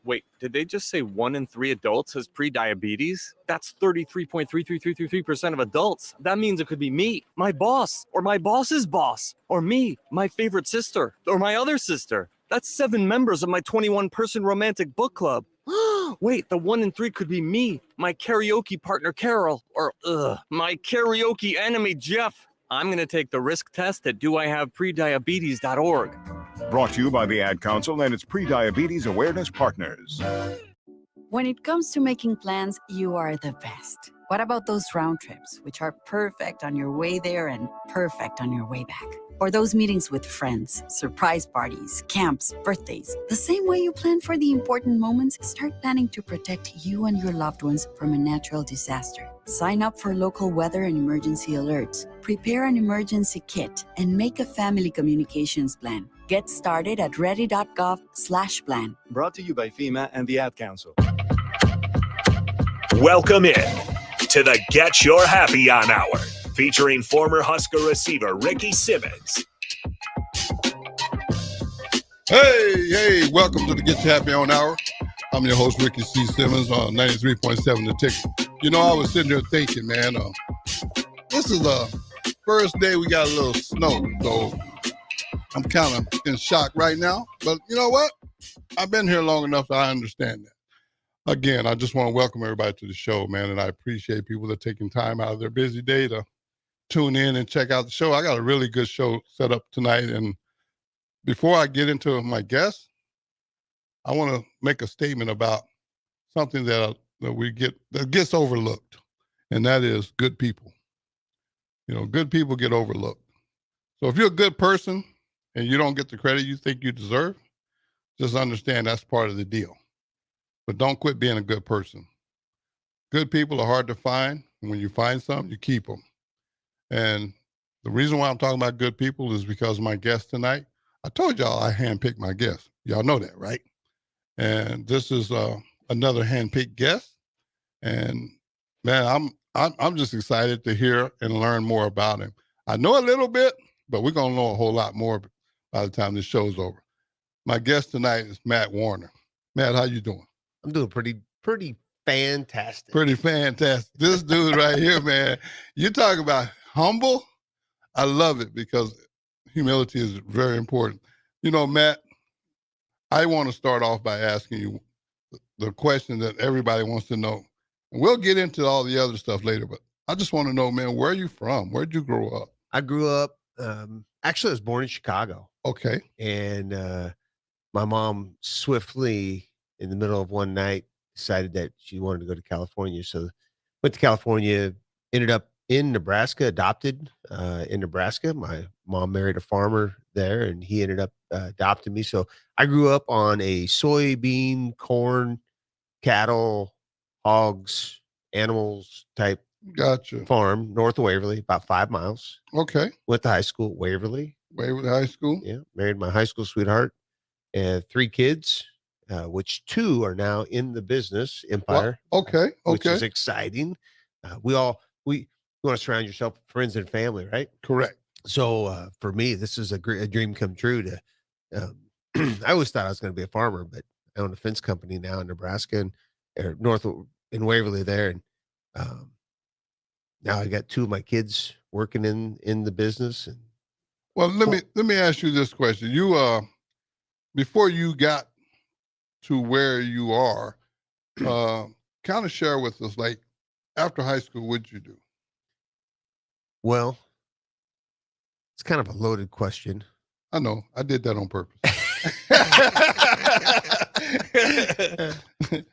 Wait, did they just say 1 in 3 adults has pre-diabetes? That's 33.33333% of adults. That means it could be me, my boss, or my boss's boss, or me, my favorite sister, or my other sister. That's 7 members of my 21-person romantic book club. Wait, the 1 in 3 could be me, my karaoke partner Carol, or my karaoke enemy Jeff. I'm going to take the risk test at doihaveprediabetes.org. Brought to you by the Ad Council and its pre-diabetes awareness partners. When it comes to making plans, you are the best. What about those round trips, which are perfect on your way there and perfect on your way back? Or those meetings with friends, surprise parties, camps, birthdays. The same way you plan for the important moments, start planning to protect you and your loved ones from a natural disaster. Sign up for local weather and emergency alerts. Prepare an emergency kit and make a family communications plan. Get started at ready.gov/plan. Brought to you by FEMA and the Ad Council. Welcome in to the Get Your Happy On Hour, featuring former Husker receiver Ricky Simmons. Hey, welcome to the Get Your Happy On Hour. I'm your host, Ricky C. Simmons on 93.7 The Ticket. You know, I was sitting there thinking, man, this is the first day we got a little snow, so I'm kind of in shock right now. But you know what? I've been here long enough that I understand that. Again, I just want to welcome everybody to the show, man, and I appreciate people that are taking time out of their busy day to tune in and check out the show. I got a really good show set up tonight, and before I get into my guests, I want to make a statement about something that gets overlooked, and that is good people. You know, good people get overlooked. So if you're a good person and you don't get the credit you think you deserve, just understand that's part of the deal. But don't quit being a good person. Good people are hard to find. And when you find some, you keep them. And the reason why I'm talking about good people is because of my guest tonight. I told y'all I handpicked my guest. Y'all know that, right? And this is another handpicked guest. And man, I'm just excited to hear and learn more about him. I know a little bit, but we're gonna know a whole lot more by the time this show's over. My guest tonight is Matt Warner. Matt, how you doing? I'm doing pretty fantastic. Pretty fantastic. This dude right here, man, you talk about humble. I love it because humility is very important. You know, Matt, I want to start off by asking you the question that everybody wants to know. And we'll get into all the other stuff later, but I just want to know, man, where are you from? Where'd you grow up? I grew up, actually I was born in Chicago. Okay. And my mom swiftly, in the middle of one night, decided that she wanted to go to California. So went to California, ended up in Nebraska, adopted in Nebraska. My mom married a farmer there, and he ended up adopting me. So I grew up on a soybean, corn, cattle, hogs, animals type farm north of Waverly, about 5 miles. Okay. Went to high school at Waverly. Waverly High School? Yeah. Married my high school sweetheart and 3 kids. Which 2 are now in the business empire. Well, okay. Which is exciting. We want to surround yourself with friends and family, right? Correct. So for me, this is a dream come true. I always thought I was going to be a farmer, but I own a fence company now in Nebraska and north in Waverly there, and now I got 2 of my kids working in the business. And well, let me ask you this question. You before you got to where you are, kind of share with us, like, after high school, what did you do? Well, it's kind of a loaded question. I know. I did that on purpose.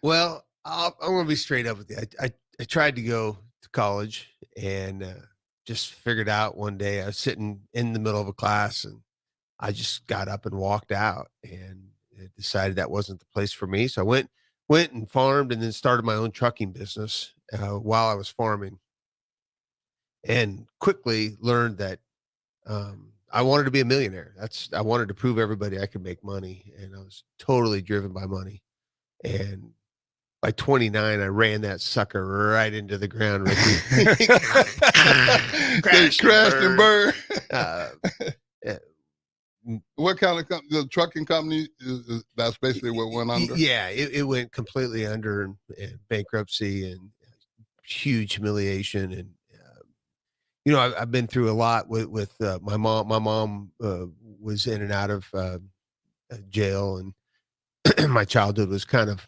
Well, I'm going to be straight up with you. I tried to go to college and just figured out one day I was sitting in the middle of a class and I just got up and walked out and decided that wasn't the place for me. So I went and farmed and then started my own trucking business while I was farming, and quickly learned that I wanted to be a millionaire. I wanted to prove everybody I could make money, and I was totally driven by money. And by 29, I ran that sucker right into the ground. Crashed and burned. What kind of the trucking company that's basically what went under? Yeah, it went completely under and bankruptcy and huge humiliation. And I've been through a lot with my mom. My mom was in and out of jail, and my childhood was kind of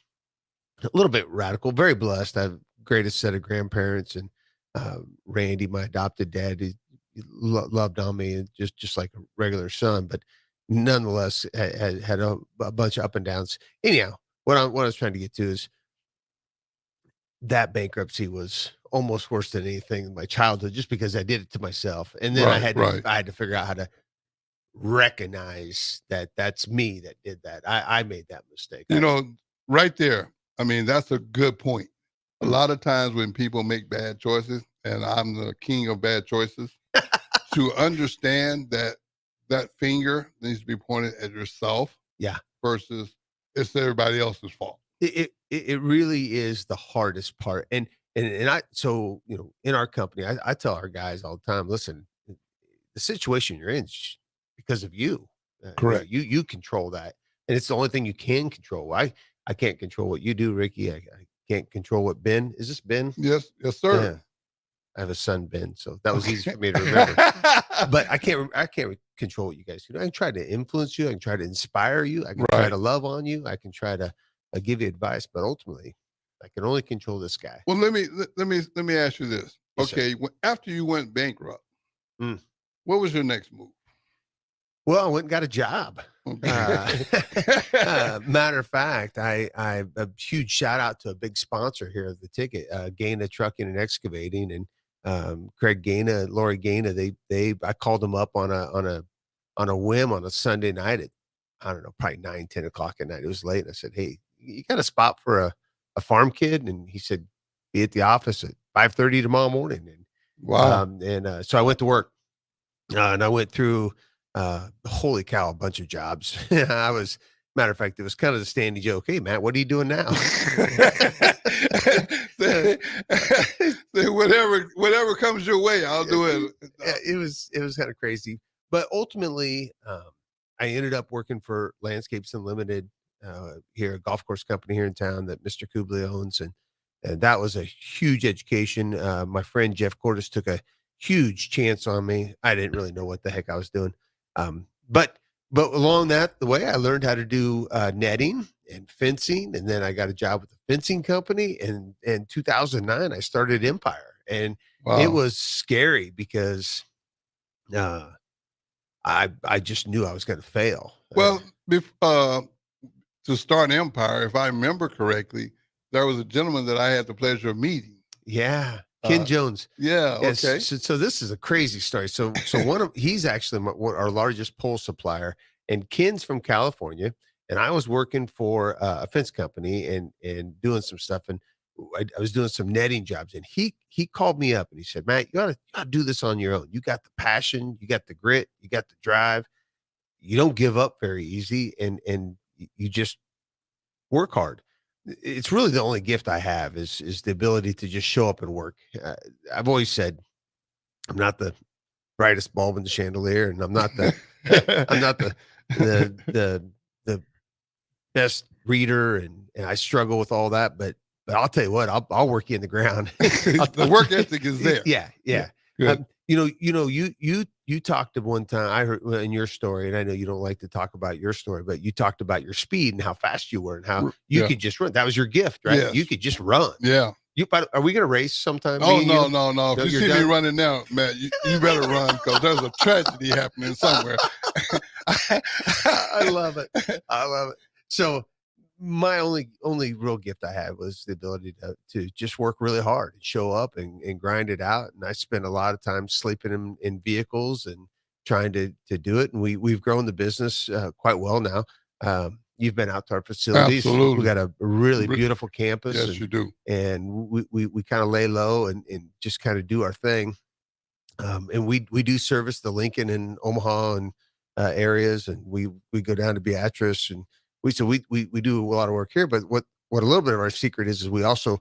a little bit radical. Very blessed. I have greatest set of grandparents, and Randy, my adopted dad, he loved on me, and just like a regular son, but nonetheless had a bunch of up and downs. Anyhow, what I was trying to get to is that bankruptcy was almost worse than anything in my childhood, just because I did it to myself, and then I had to figure out how to recognize that that's me that did that. I made that mistake. Right there. I mean, that's a good point. A lot of times when people make bad choices, and I'm the king of bad choices, to understand that finger needs to be pointed at yourself. Yeah. Versus it's everybody else's fault. It really is the hardest part. And so in our company, I tell our guys all the time, listen, the situation you're in is because of you. Correct. You control that. And it's the only thing you can control. I can't control what you do, Ricky. I can't control what Ben. Is this Ben? Yes, sir. Yeah. I have a son, Ben, so that was easy for me to remember. But I can't control what you guys do. I can try to influence you. I can try to inspire you. I can try to love on you. I can try to give you advice, but ultimately, I can only control this guy. Well, let me ask you this. Yes, okay, after you went bankrupt, what was your next move? Well, I went and got a job. Okay. Matter of fact, I a huge shout out to a big sponsor here of the ticket, Gaina Trucking and Excavating, and Craig Gaina, Lori Gaina. I called them up on a whim on a Sunday night at, I don't know, probably 9-10 o'clock at night. It was late. And I said, "Hey, you got a spot for a farm kid?" And he said, "Be at the office at 5:30 tomorrow morning." And wow. So I went to work, and I went through. Holy cow, a bunch of jobs. Matter of fact, it was kind of the standing joke. "Hey, Matt, what are you doing now?" Whatever comes your way, I'll do it. It was kind of crazy, but ultimately, I ended up working for Landscapes Unlimited here, a golf course company here in town that Mr. Kubley owns, and that was a huge education. My friend Jeff Cordes took a huge chance on me. I didn't really know what the heck I was doing. But along the way, I learned how to do netting and fencing, and then I got a job with the fencing company. And in 2009, I started Empire, and it was scary because I just knew I was going to fail. Well, to start Empire, if I remember correctly, there was a gentleman that I had the pleasure of meeting. Yeah. Ken Jones. Yeah. Yes, okay. So this is a crazy story. So he's actually our largest pole supplier, and Ken's from California, and I was working for a fence company and doing some stuff, and I was doing some netting jobs, and he called me up and he said, "Matt, you gotta do this on your own. You got the passion, you got the grit, you got the drive. You don't give up very easy, and you just work hard." It's really the only gift I have is the ability to just show up and work. I've always said I'm not the brightest bulb in the chandelier, and I'm not the the best reader, and I struggle with all that. But I'll tell you what, I'll work you in the ground. The work ethic is there. Yeah. You talked at one time, I heard in your story, and I know you don't like to talk about your story, but you talked about your speed and how fast you were and how you could just run. That was your gift, right? Yes. You could just run. Yeah. Are we going to race sometime? Oh, no. If you see done? me running now, Matt, you better run, because there's a tragedy happening somewhere. I love it. So my only real gift I had was the ability to just work really hard and show up and grind it out. And I spent a lot of time sleeping in vehicles and trying to do it. And we've grown the business quite well now. You've been out to our facilities. Absolutely. We got a really beautiful campus. Yes, you do. And we kind of lay low and just kind of do our thing. And we do service the Lincoln and Omaha and areas, and we go down to Beatrice, and we do a lot of work here. But what a little bit of our secret is we also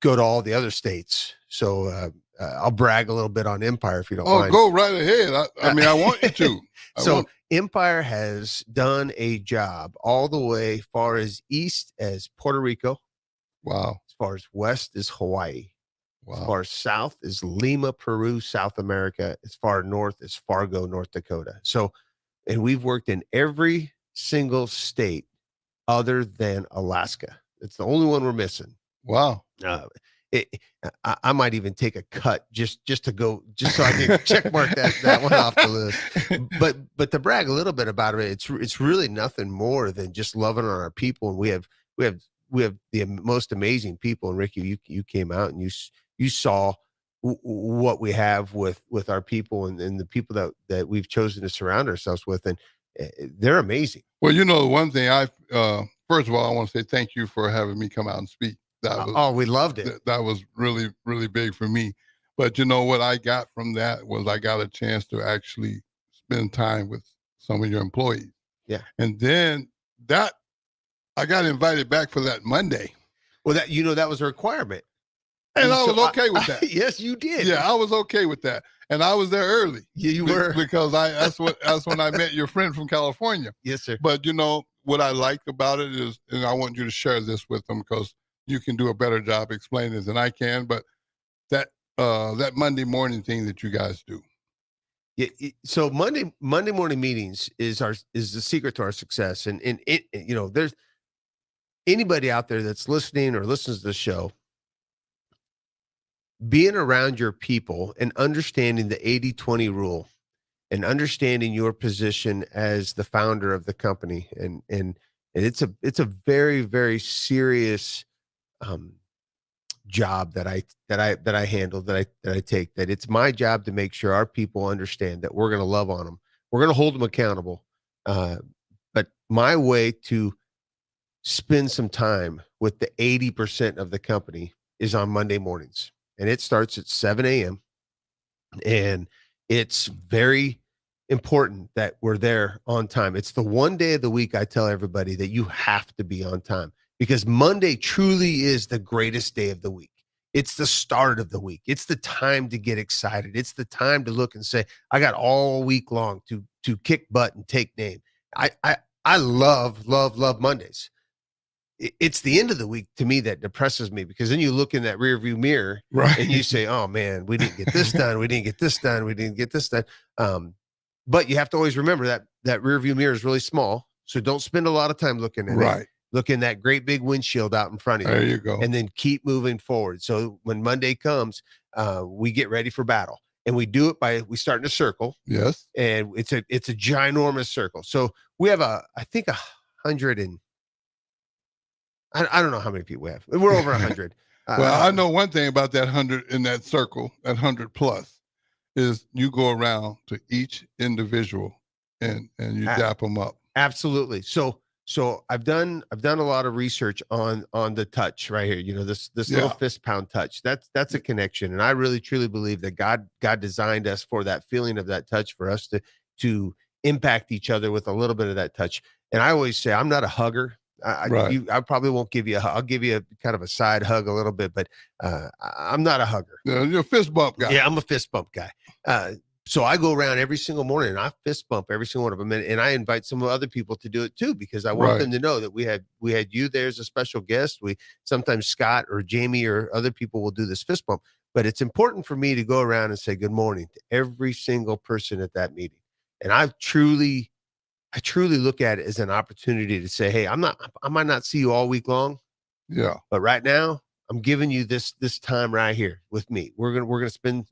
go to all the other states. So I'll brag a little bit on Empire if you don't Oh, mind. go right ahead. I mean, I want you to. Empire has done a job all the way far as east as Puerto Rico. Wow. As far as west is Hawaii. Wow. As far as south is Lima, Peru, South America. As far north is Fargo, North Dakota. So, and we've worked in every single state other than Alaska. It's the only one we're missing. Wow. I might even take a cut just to go, just so I can check mark that one off the list. But to brag a little bit about it, it's really nothing more than just loving on our people. And we have the most amazing people. And Ricky, you came out and you saw what we have with our people and the people that we've chosen to surround ourselves with, and they're amazing. Well, one thing first of all, I want to say thank you for having me come out and speak. We loved it. That was really, really big for me. But what I got from that was I got a chance to actually spend time with some of your employees. Yeah. And then I got invited back for that Monday. Well, that was a requirement. And I was okay with that. Yes, you did. Yeah, I was okay with that. And I was there early. Yeah, you were. Because that's when I met your friend from California. Yes, sir. But what I like about it is, and I want you to share this with them because you can do a better job explaining it than I can, but that Monday morning thing that you guys do. Yeah. So Monday morning meetings is the secret to our success. And there's anybody out there that's listening or listens to the show, being around your people and understanding the 80-20 rule and understanding your position as the founder of the company. And it's a very, very serious job that I handle, that I take, that it's my job to make sure our people understand that we're going to love on them. We're going to hold them accountable. But my way to spend some time with the 80% of the company is on Monday mornings. And it starts at 7 a.m. And it's very important that we're there on time. It's the one day of the week I tell everybody that you have to be on time, because Monday truly is the greatest day of the week. It's the start of the week. It's the time to get excited. It's the time to look and say, I got all week long to kick butt and take name. I love Mondays. It's the end of the week to me that depresses me, because then you look in that rear view mirror, right, and you say, oh man, we didn't get this done. We didn't get this done. We didn't get this done. But you have to always remember that rear view mirror is really small. So don't spend a lot of time looking at it. Look in that great big windshield out in front of you. There you go. And then keep moving forward. So when Monday comes, we get ready for battle. And we do it we start in a circle. Yes. And it's a ginormous circle. So we have I think 100 and I don't know how many people we have. We're over 100. Well, I know one thing about that 100 in that circle, that 100 plus, is you go around to each individual and you dap them up. Absolutely. So I've done a lot of research on the touch right here. This little fist pound touch. That's a connection, and I really truly believe that God designed us for that feeling of that touch, for us to impact each other with a little bit of that touch. And I always say I'm not a hugger. I probably won't give you I'll give you a kind of a side hug a little bit, but I'm not a hugger. You're a fist bump guy. Yeah, I'm a fist bump guy. So I go around every single morning and I fist bump every single one of them. And I invite some other people to do it too, because I want them to know that we had you there as a special guest. Sometimes Scott or Jamie or other people will do this fist bump, but it's important for me to go around and say good morning to every single person at that meeting. And I truly look at it as an opportunity to say, hey, I might not see you all week long. Yeah. But right now I'm giving you this time right here with me. We're going to spend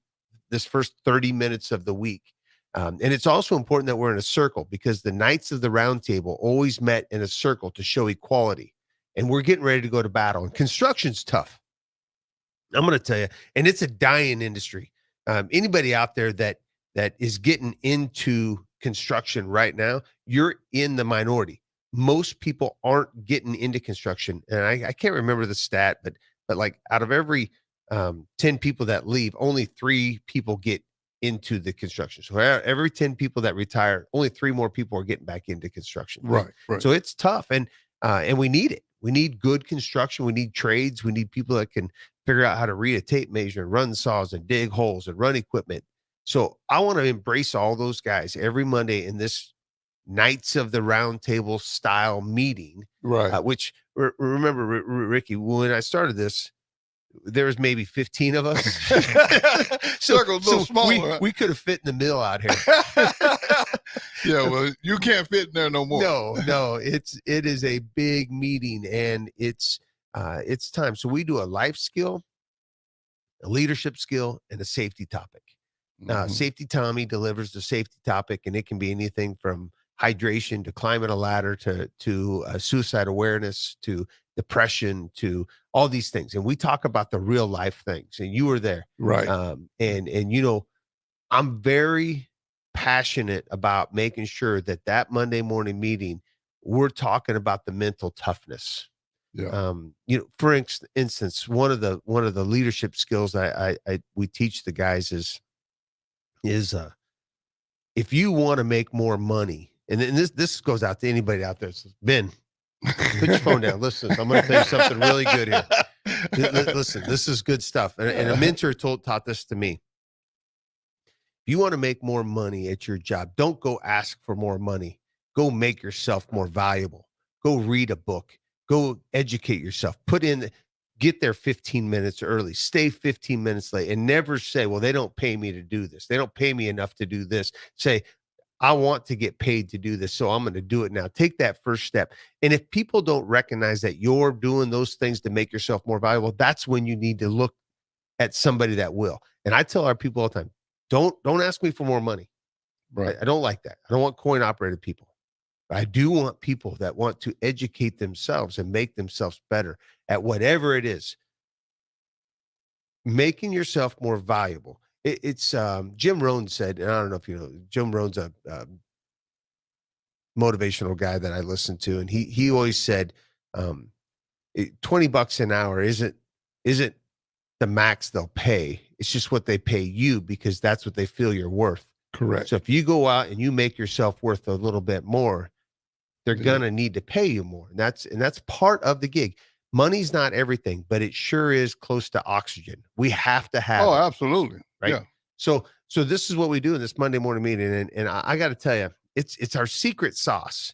this first 30 minutes of the week. And it's also important that we're in a circle, because the Knights of the Round Table always met in a circle to show equality. And we're getting ready to go to battle. And construction's tough. I'm going to tell you, and it's a dying industry. Anybody out there that is getting into construction right now, you're in the minority. Most people aren't getting into construction. And I can't remember the stat, but like out of every 10 people that leave, only 3 people get into the construction. So every 10 people that retire, only 3 more people are getting back into construction. Right. So it's tough, and we need it. We need good construction. We need trades. We need people that can figure out how to read a tape measure and run saws and dig holes and run equipment. So I want to embrace all those guys every Monday in this Knights of the Round Table style meeting. Right. Which remember, Ricky, when I started this, there was maybe 15 of us. Circle's a little smaller. We could have fit in the middle out here. Yeah, well, you can't fit in there no more. No, it is a big meeting, and it's time. So we do a life skill, a leadership skill, and a safety topic. Safety Tommy delivers the safety topic, and it can be anything from hydration to climbing a ladder to suicide awareness to depression to all these things. And we talk about the real life things, and you were there. Right. And you know, I'm very passionate about making sure that Monday morning meeting, we're talking about the mental toughness. Yeah. You know, for instance, one of the leadership skills we teach the guys is if you want to make more money, and this goes out to anybody out there. Says, Ben, put your phone down. Listen, I'm going to tell you something really good here. Listen, this is good stuff. And a mentor taught this to me. If you want to make more money at your job, don't go ask for more money. Go make yourself more valuable. Go read a book. Go educate yourself. Get there 15 minutes early. Stay 15 minutes late, and never say, well, they don't pay me to do this. They don't pay me enough to do this. Say, I want to get paid to do this, so I'm going to do it now. Take that first step. And if people don't recognize that you're doing those things to make yourself more valuable, that's when you need to look at somebody that will. And I tell our people all the time, don't ask me for more money. Right. I don't like that. I don't want coin operated people. But I do want people that want to educate themselves and make themselves better at whatever it is. Making yourself more valuable. It's Jim Rohn said, and I don't know if you know, Jim Rohn's a motivational guy that I listen to, and he always said, $20 an hour isn't the max they'll pay. It's just what they pay you, because that's what they feel you're worth. Correct. So if you go out and you make yourself worth a little bit more, they're gonna need to pay you more. And that's part of the gig. Money's not everything, but it sure is close to oxygen. We have to have Oh, it, absolutely. right? Yeah. So this is what we do in this Monday morning meeting. And I got to tell you, it's our secret sauce.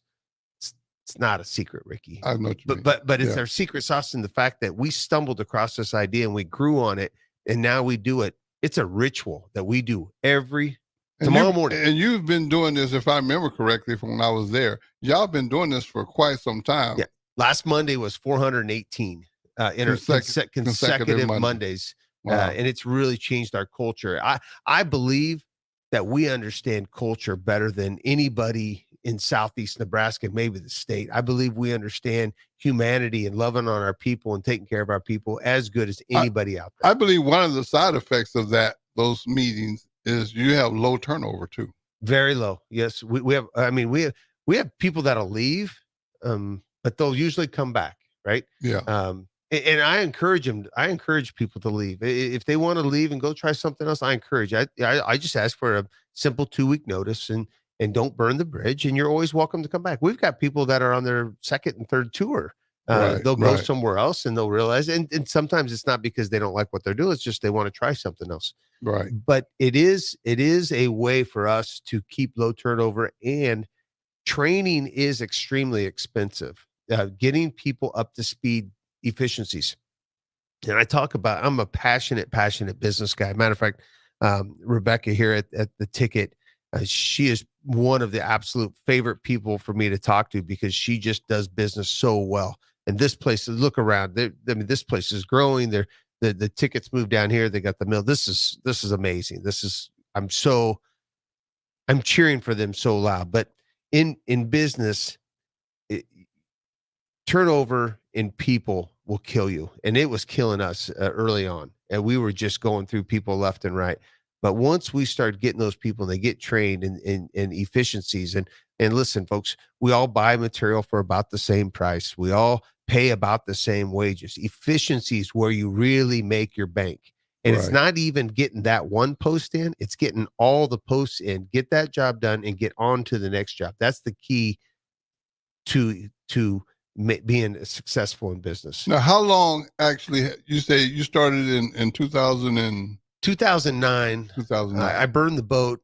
It's not a secret, Ricky. I know what you mean. But it's our secret sauce in the fact that we stumbled across this idea and we grew on it, and now we do it. It's a ritual that we do tomorrow morning. And you've been doing this, if I remember correctly, from when I was there. Y'all been doing this for quite some time. Yeah. Last Monday was 418 consecutive Mondays. Wow. And it's really changed our culture. I believe that we understand culture better than anybody in Southeast Nebraska, maybe the state. I believe we understand humanity and loving on our people and taking care of our people as good as anybody out there. I believe one of the side effects of those meetings is you have low turnover too. Very low. Yes. We have people that'll leave, but they'll usually come back. Right. Yeah. And I encourage them. I encourage people to leave. If they want to leave and go try something else, I encourage. I just ask for a simple 2-week notice and don't burn the bridge. And you're always welcome to come back. We've got people that are on their second and third tour. They'll go somewhere else and they'll realize. And sometimes it's not because they don't like what they're doing. It's just they want to try something else. Right. But it is a way for us to keep low turnover, and training is extremely expensive. Getting people up to speed efficiencies. And I'm a passionate business guy. Matter of fact, Rebecca here at the Ticket, she is one of the absolute favorite people for me to talk to, because she just does business so well. And this place, look around, this place is growing. The Tickets moved down here. They got the mill. This is amazing. I'm cheering for them so loud. But in business, turnover in people will kill you. And it was killing us early on. And we were just going through people left and right. But once we start getting those people and they get trained in efficiencies, and listen, folks, we all buy material for about the same price. We all pay about the same wages. Efficiencies where you really make your bank. And it's not even getting that one post in, it's getting all the posts in, get that job done and get on to the next job. That's the key to being successful in business. Now, how long actually, you say you started in 2000 and 2009. 2009. I burned the boat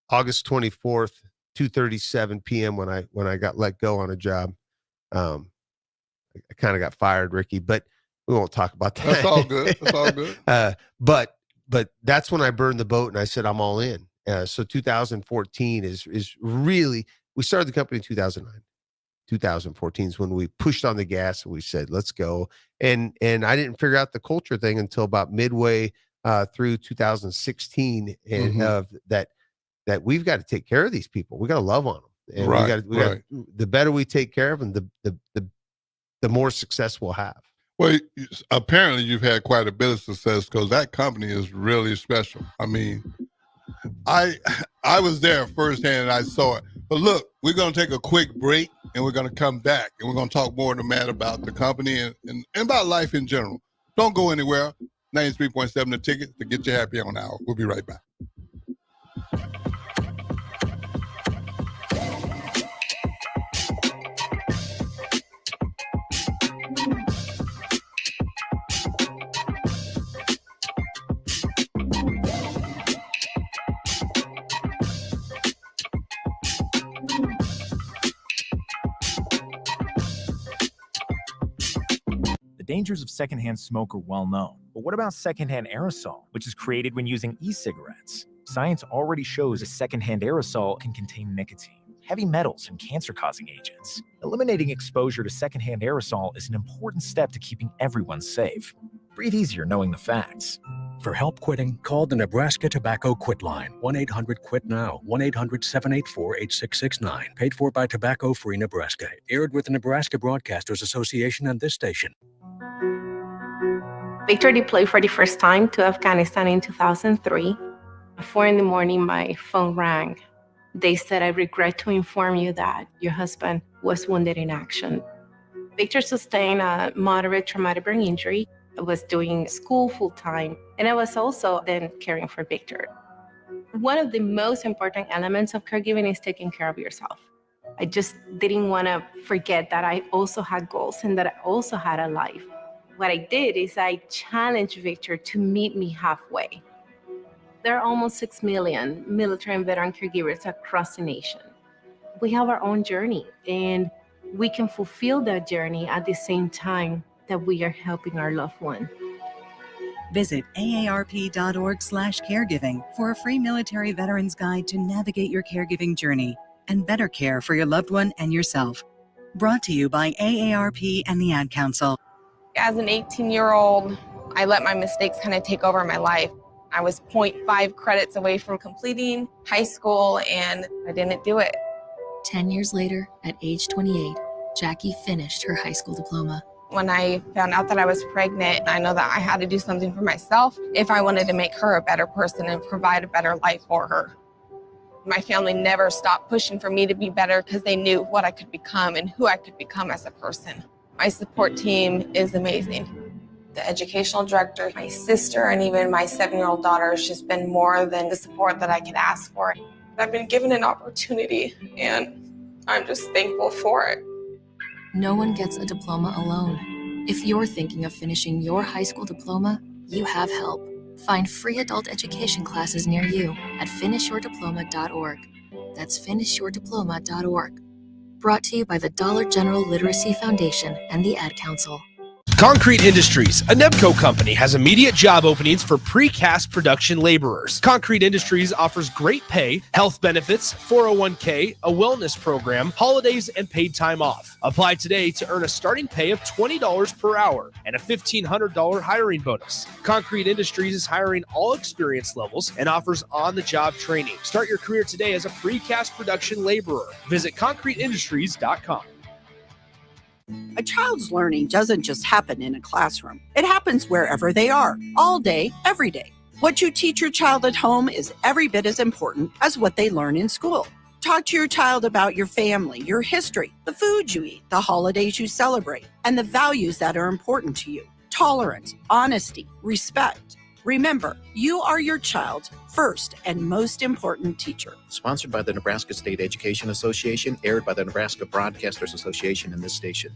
August 24th, 2:37 p.m. when I got let go on a job. I kind of got fired, Ricky, but we won't talk about that. That's all good. That's all good. But that's when I burned the boat and I said, I'm all in. So 2014 is really, we started the company in 2009. 2014 is when we pushed on the gas and we said, let's go. And I didn't figure out the culture thing until about midway through 2016, and that we've got to take care of these people. We got to love on them. And we got the better we take care of them, the more success we'll have. Well, apparently you've had quite a bit of success because that company is really special. I mean, I was there firsthand and I saw it. But look, we're going to take a quick break and we're going to come back and we're going to talk more to Matt about the company and about life in general. Don't go anywhere. 93.7 The Ticket to get you happy on hour. We'll be right back. The dangers of secondhand smoke are well known. But what about secondhand aerosol, which is created when using e-cigarettes? Science already shows a secondhand aerosol can contain nicotine, heavy metals, and cancer-causing agents. Eliminating exposure to secondhand aerosol is an important step to keeping everyone safe. Breathe easier knowing the facts. For help quitting, call the Nebraska Tobacco Quit Line, 1-800-QUIT-NOW, 1-800-784-8669. Paid for by Tobacco Free Nebraska. Aired with the Nebraska Broadcasters Association and this station. Victor deployed for the first time to Afghanistan in 2003. At 4 a.m, my phone rang. They said, I regret to inform you that your husband was wounded in action. Victor sustained a moderate traumatic brain injury. I was doing school full-time, and I was also then caring for Victor. One of the most important elements of caregiving is taking care of yourself. I just didn't want to forget that I also had goals and that I also had a life. What I did is I challenged Victor to meet me halfway. There are almost 6 million military and veteran caregivers across the nation. We have our own journey, and we can fulfill that journey at the same time that we are helping our loved one. Visit aarp.org/caregiving for a free military veterans guide to navigate your caregiving journey and better care for your loved one and yourself. Brought to you by AARP and the Ad Council. As an 18-year-old, I let my mistakes kind of take over my life. I was 0.5 credits away from completing high school, and I didn't do it. 10 years later, at age 28, Jackie finished her high school diploma. When I found out that I was pregnant, I know that I had to do something for myself if I wanted to make her a better person and provide a better life for her. My family never stopped pushing for me to be better because they knew what I could become and who I could become as a person. My support team is amazing. The educational director, my sister, and even my 7-year-old daughter has just been more than the support that I could ask for. I've been given an opportunity, and I'm just thankful for it. No one gets a diploma alone. If you're thinking of finishing your high school diploma, you have help. Find free adult education classes near you at finishyourdiploma.org. That's finishyourdiploma.org. Brought to you by the Dollar General Literacy Foundation and the Ad Council. Concrete Industries, a Nebco company, has immediate job openings for precast production laborers. Concrete Industries offers great pay, health benefits, 401k, a wellness program, holidays, and paid time off. Apply today to earn a starting pay of $20 per hour and a $1,500 hiring bonus. Concrete Industries is hiring all experience levels and offers on-the-job training. Start your career today as a precast production laborer. Visit concreteindustries.com. A child's learning doesn't just happen in a classroom. It happens wherever they are, all day, every day. What you teach your child at home is every bit as important as what they learn in school. Talk to your child about your family, your history, the food you eat, the holidays you celebrate, and the values that are important to you. Tolerance, honesty, respect. Remember, you are your child's first and most important teacher. Sponsored by the Nebraska State Education Association, aired by the Nebraska Broadcasters Association and this station.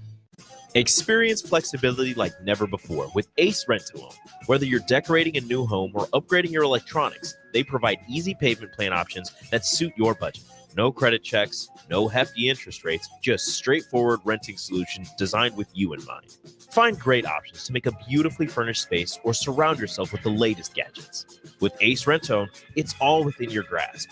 Experience flexibility like never before with Ace Rent to Own. Whether you're decorating a new home or upgrading your electronics, they provide easy payment plan options that suit your budget. No credit checks, no hefty interest rates, just straightforward renting solutions designed with you in mind. Find great options to make a beautifully furnished space or surround yourself with the latest gadgets. With Ace Rent to Own, it's all within your grasp.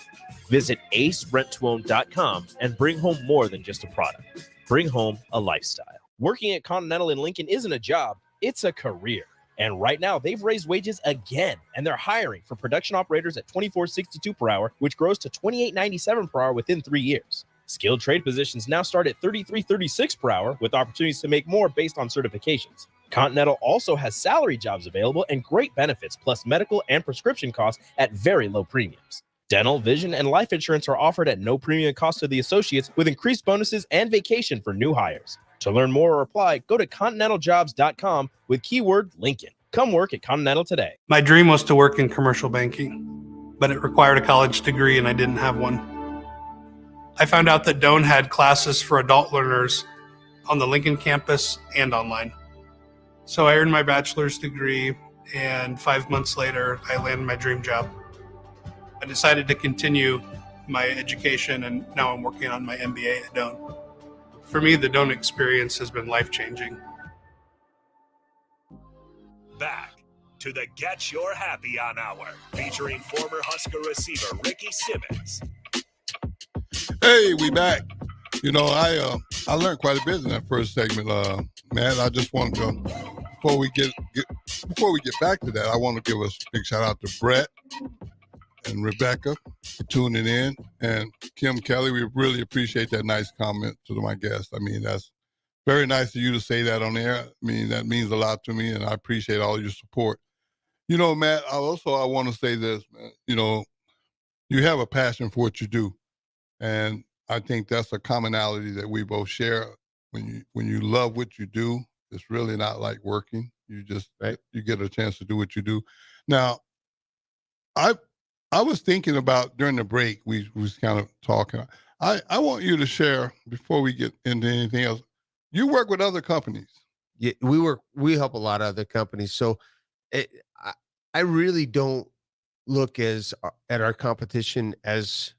Visit acerentToOwn.com and bring home more than just a product. Bring home a lifestyle. Working at Continental in Lincoln isn't a job, it's a career. And right now, they've raised wages again, and they're hiring for production operators at $24.62 per hour, which grows to $28.97 per hour within 3 years. Skilled trade positions now start at $33.36 per hour, with opportunities to make more based on certifications. Continental also has salary jobs available and great benefits, plus medical and prescription costs at very low premiums. Dental, vision, and life insurance are offered at no premium cost to the associates, with increased bonuses and vacation for new hires. To learn more or apply, go to continentaljobs.com with keyword Lincoln. Come work at Continental today. My dream was to work in commercial banking, but it required a college degree and I didn't have one. I found out that Doane had classes for adult learners on the Lincoln campus and online. So I earned my bachelor's degree, and 5 months later, I landed my dream job. I decided to continue my education, and now I'm working on my MBA at Doane. For me, the Doane experience has been life-changing. Back to the Get Your Happy On Hour, featuring former Husker receiver Ricky Simmons. Hey, we back. You know, I learned quite a bit in that first segment, man. I just wanted to, before we get back to that, I want to give a big shout out to Brett and Rebecca for tuning in, and Kim Kelly. We really appreciate that nice comment to my guest. I mean, that's very nice of you to say that on air. I mean, that means a lot to me, and I appreciate all your support. You know, Matt, I want to say this, man. You know, you have a passion for what you do, and I think that's a commonality that we both share. When you love what you do, it's really not like working. You just you get a chance to do what you do. Now, I was thinking about during the break, we was kind of talking. I want you to share, before we get into anything else, you work with other companies. Yeah, we help a lot of other companies. So I really don't look at our competition as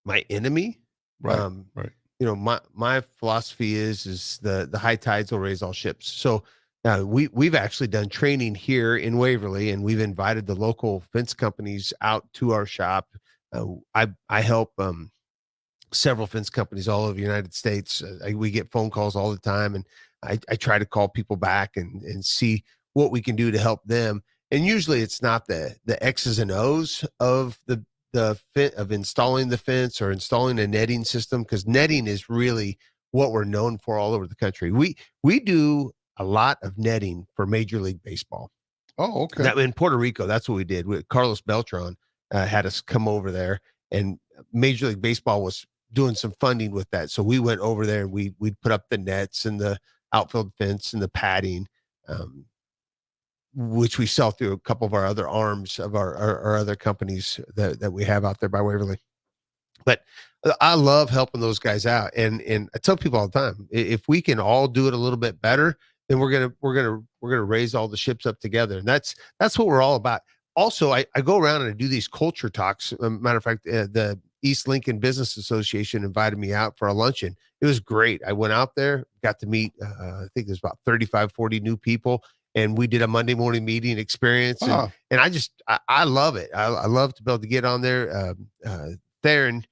my enemy. Right. Right. You know, my philosophy is the high tides will raise all ships. So we've actually done training here in Waverly, and we've invited the local fence companies out to our shop. I help several fence companies all over the United States. We get phone calls all the time, and I try to call people back and see what we can do to help them. And usually it's not the X's and O's of of installing the fence or installing a netting system, because netting is really what we're known for all over the country. We do a lot of netting for Major League Baseball. Oh, okay. In Puerto Rico, that's what we did. Carlos Beltran had us come over there, and Major League Baseball was doing some funding with that. So we went over there and we'd put up the nets and the outfield fence and the padding, which we sell through a couple of our other arms of our other companies that we have out there by Waverly. But I love helping those guys out. And I tell people all the time, if we can all do it a little bit better, then we're gonna raise all the ships up together. And that's what we're all about. Also, I go around and I do these culture talks. Matter of fact, the East Lincoln Business Association invited me out for a luncheon. It was great. I went out there, got to meet, I think there's about 35, 40 new people. And we did a Monday morning meeting experience. And I love it. I love to be able to get on there. Theron,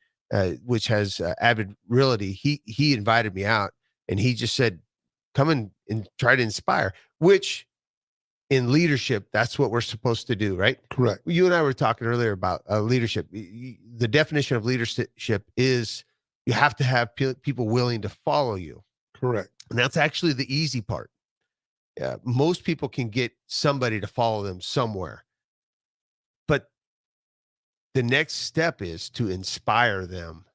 which has Avid Realty, he invited me out, and he just said, come in and try to inspire, which in leadership, that's what we're supposed to do, right? Correct. You and I were talking earlier about leadership. The definition of leadership is you have to have people willing to follow you. Correct. And that's actually the easy part. Most people can get somebody to follow them somewhere. But the next step is to inspire them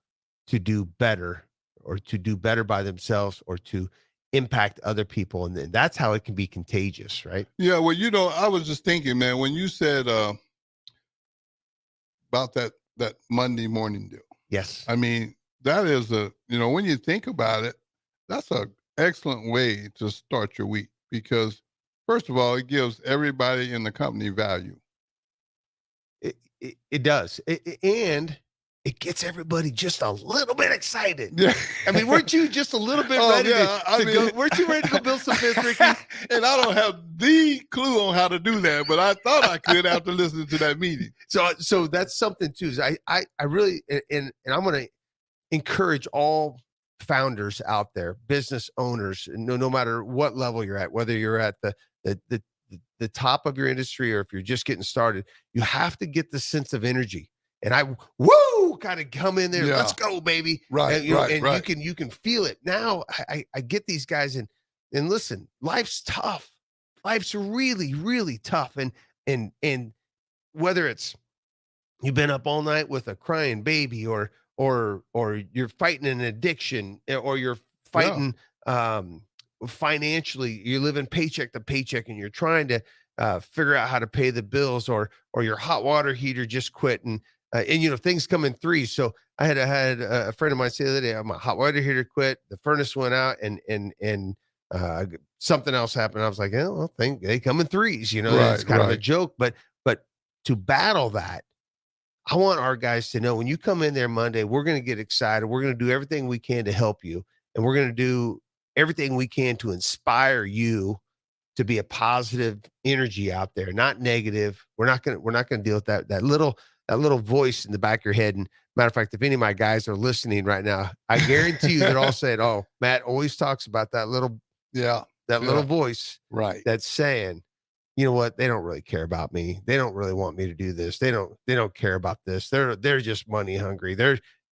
to do better, or to do better by themselves, or to impact other people. And then that's how it can be contagious, right? Yeah. Well, you know, I was just thinking, man, when you said about that Monday morning deal. Yes. I mean, that is when you think about it, that's a excellent way to start your week because, first of all, it gives everybody in the company value. It does. And it gets everybody just a little bit excited. Yeah. I mean, weren't you just a little bit Oh, ready yeah, I to mean- go? Weren't you ready to go build some fence, Ricky? And I don't have the clue on how to do that, but I thought I could after listening to that meeting. So that's something too. Is I really and I'm going to encourage all founders out there, business owners, no matter what level you're at, whether you're at the top of your industry or if you're just getting started, you have to get the sense of energy. And I kind of come in there, Yeah. let's go, baby. Right, And, you know, right, and right. you can feel it. Now I get these guys and listen, life's tough. Life's really, really tough. And whether it's you've been up all night with a crying baby or you're fighting an addiction or you're fighting financially, you're living paycheck to paycheck and you're trying to figure out how to pay the bills or your hot water heater just quit and you know things come in threes. So I had a friend of mine say the other day, my hot water heater quit, the furnace went out and something else happened. I was like, oh, well, they come in threes, you know. It's kind of a joke, but to battle that, I want our guys to know when you come in there Monday, we're going to get excited. We're going to do everything we can to help you. And we're going to do everything we can to inspire you to be a positive energy out there, not negative. We're not going to deal with that little voice in the back of your head. And matter of fact, if any of my guys are listening right now, I guarantee you they're all saying, oh, Matt always talks about that little voice that's saying, you know what? They don't really care about me. They don't really want me to do this. They don't care about this. They're just money hungry.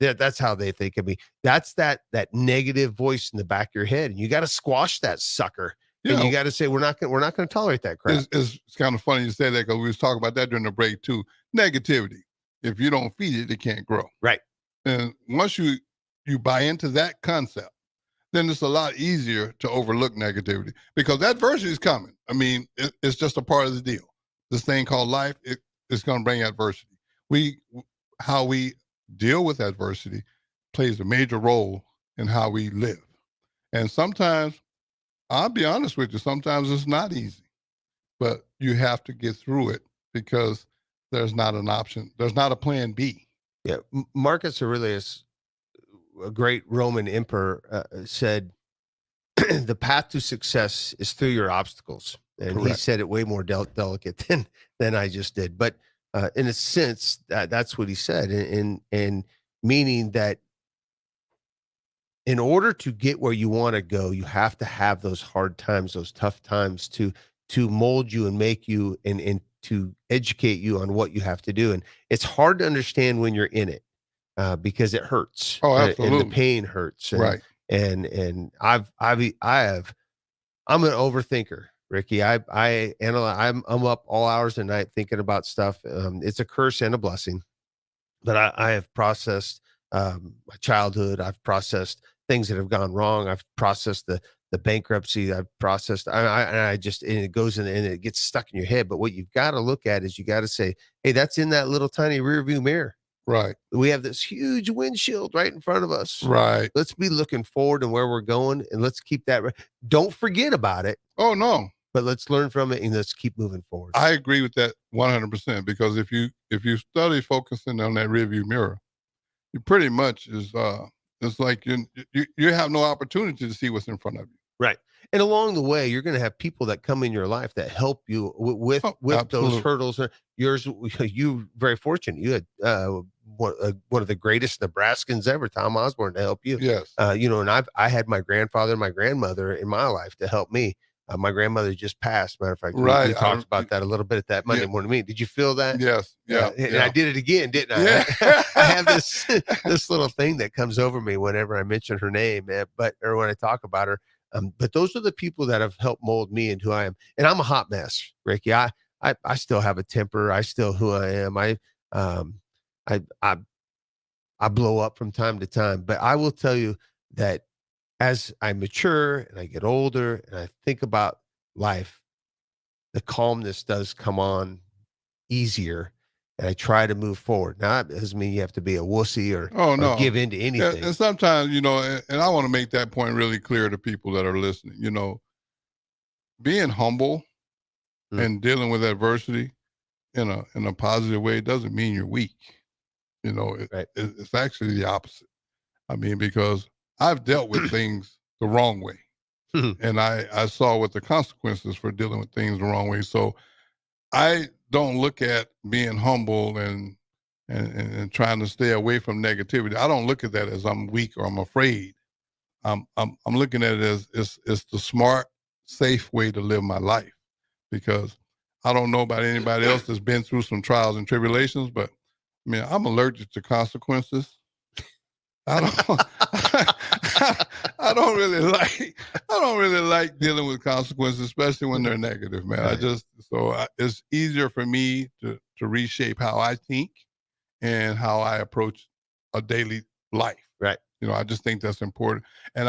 That's how they think of me. That's that negative voice in the back of your head. And you got to squash that sucker. And you got to say, we're not going to tolerate that crap. It's kind of funny you say that because we was talking about that during the break too. Negativity. If you don't feed it, it can't grow. Right. And once you buy into that concept, then it's a lot easier to overlook negativity because adversity is coming. I mean, it's just a part of the deal. This thing called life, it's going to bring adversity. How we deal with adversity plays a major role in how we live. And sometimes, I'll be honest with you, sometimes it's not easy, but you have to get through it because there's not an option. There's not a plan B. Yeah. Marcus Aurelius, a great Roman emperor, said, the path to success is through your obstacles. And Correct. he said it way more delicate than I just did. But in a sense, that's what he said. And meaning that in order to get where you want to go, you have to have those hard times, those tough times to mold you and make you and to educate you on what you have to do. And it's hard to understand when you're in it. Because it hurts. Oh, absolutely. And the pain hurts. And, Right. And I'm an overthinker, Ricky. I analyze. I'm up all hours of the night thinking about stuff. It's a curse and a blessing. But I have processed my childhood. I've processed things that have gone wrong. I've processed the bankruptcy. I've processed. I just and it goes in and it gets stuck in your head. But what you've got to look at is you got to say, hey, that's in that little tiny rear view mirror. Right. We have this huge windshield right in front of us. Right. Let's be looking forward and where we're going, and let's keep that. Don't forget about it. Oh, no. But let's learn from it and let's keep moving forward. I agree with that 100% because if you study focusing on that rearview mirror, you pretty much it's like you have no opportunity to see what's in front of you. Right. And along the way, you're going to have people that come in your life that help you with those hurdles. You very fortunate. You had one of the greatest Nebraskans ever, Tom Osborne, to help you. Yes. And I had my grandfather and my grandmother in my life to help me. My grandmother just passed. Matter of fact, we talked about that a little bit at that Monday morning meeting. Did you feel that? Yes. Yeah. And I did it again, didn't I? Yeah. I have this little thing that comes over me whenever I mention her name, or when I talk about her. But those are the people that have helped mold me into who I am. And I'm a hot mess, Ricky. I still have a temper. I still who I am. I blow up from time to time. But I will tell you that as I mature and I get older and I think about life, the calmness does come on easier. and I try to move forward. Now, that doesn't mean you have to be a wussy or give in to Yeah, anything. and sometimes, and I want to make that point really clear to people that are listening. Being humble and dealing with adversity in a positive way doesn't mean you're weak. It's actually the opposite. I mean, because I've dealt with things the wrong way, and I saw what the consequences for dealing with things the wrong way. So I don't look at being humble and trying to stay away from negativity. I don't look at that as I'm weak or I'm afraid. I'm looking at it as it's the smart, safe way to live my life, because I don't know about anybody else that's been through some trials and tribulations, but I mean, I'm allergic to consequences. I don't really like dealing with consequences, especially when they're negative, man. Right. It's easier for me to reshape how I think and how I approach a daily life. Right. I just think that's important. And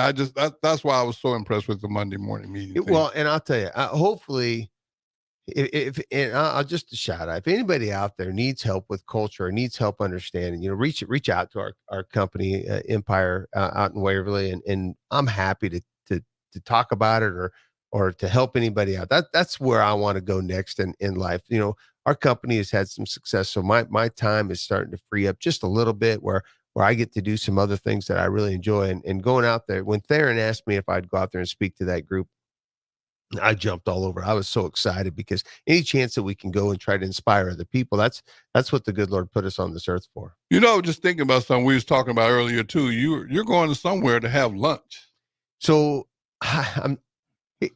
that's why I was so impressed with the Monday morning meeting. Well, and I'll tell you, hopefully, and I'll just shout out, if anybody out there needs help with culture or needs help understanding, reach out to our company, Empire, out in Waverly, and I'm happy to talk about it or to help anybody out. That's where I want to go next in life. Our company has had some success, so my time is starting to free up just a little bit where I get to do some other things that I really enjoy. And going out there, when Theron asked me if I'd go out there and speak to that group, I jumped all over. I was so excited because any chance that we can go and try to inspire other people, that's what the good Lord put us on this earth for. Just thinking about something we was talking about earlier too. You're going to somewhere to have lunch. So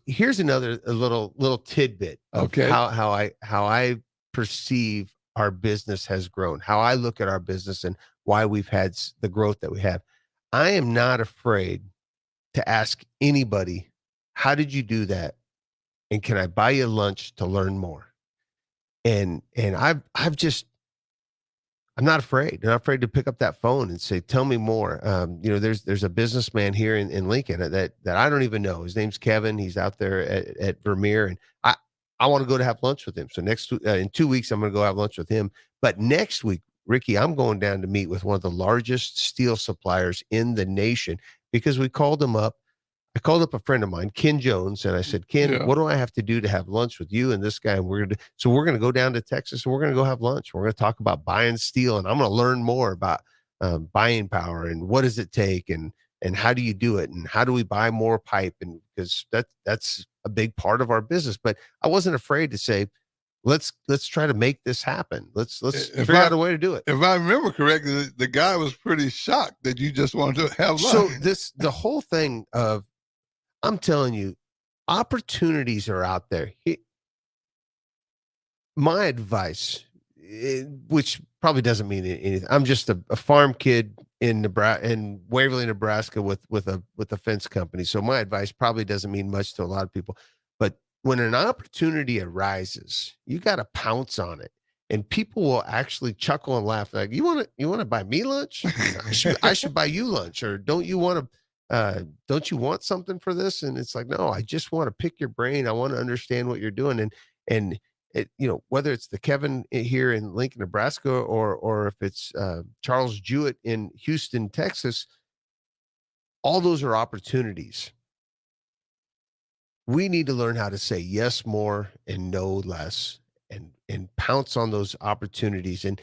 here's a little tidbit of how I perceive our business has grown, how I look at our business and why we've had the growth that we have. I am not afraid to ask anybody, how did you do that? And can I buy you lunch to learn more? And I'm not afraid. I'm not afraid to pick up that phone and say, tell me more. There's a businessman here in Lincoln that I don't even know. His name's Kevin. He's out there at Vermeer, and I want to go to have lunch with him. So in 2 weeks, I'm going to go have lunch with him. But next week, Ricky, I'm going down to meet with one of the largest steel suppliers in the nation, because we called him up. I called up a friend of mine, Ken Jones, and I said, Ken, what do I have to do to have lunch with you and this guy? And we're going to go down to Texas and we're going to go have lunch. We're going to talk about buying steel, and I'm going to learn more about buying power and what does it take and how do you do it and how do we buy more pipe, and because that's a big part of our business. But I wasn't afraid to say, let's try to make this happen. Let's figure out a way to do it. If I remember correctly, the guy was pretty shocked that you just wanted to have So lunch. the whole thing of, I'm telling you, opportunities are out there. My advice, which probably doesn't mean anything. I'm just a farm kid in Waverly, Nebraska, with a fence company. So my advice probably doesn't mean much to a lot of people. But when an opportunity arises, you got to pounce on it, and people will actually chuckle and laugh. Like, you want to buy me lunch? I should buy you lunch, or don't you want something for this? And it's like, no, I just want to pick your brain. I want to understand what you're doing. And it, whether it's the Kevin here in Lincoln, Nebraska, or if it's Charles Jewett in Houston, Texas, all those are opportunities. We need to learn how to say yes more and no less, and pounce on those opportunities. And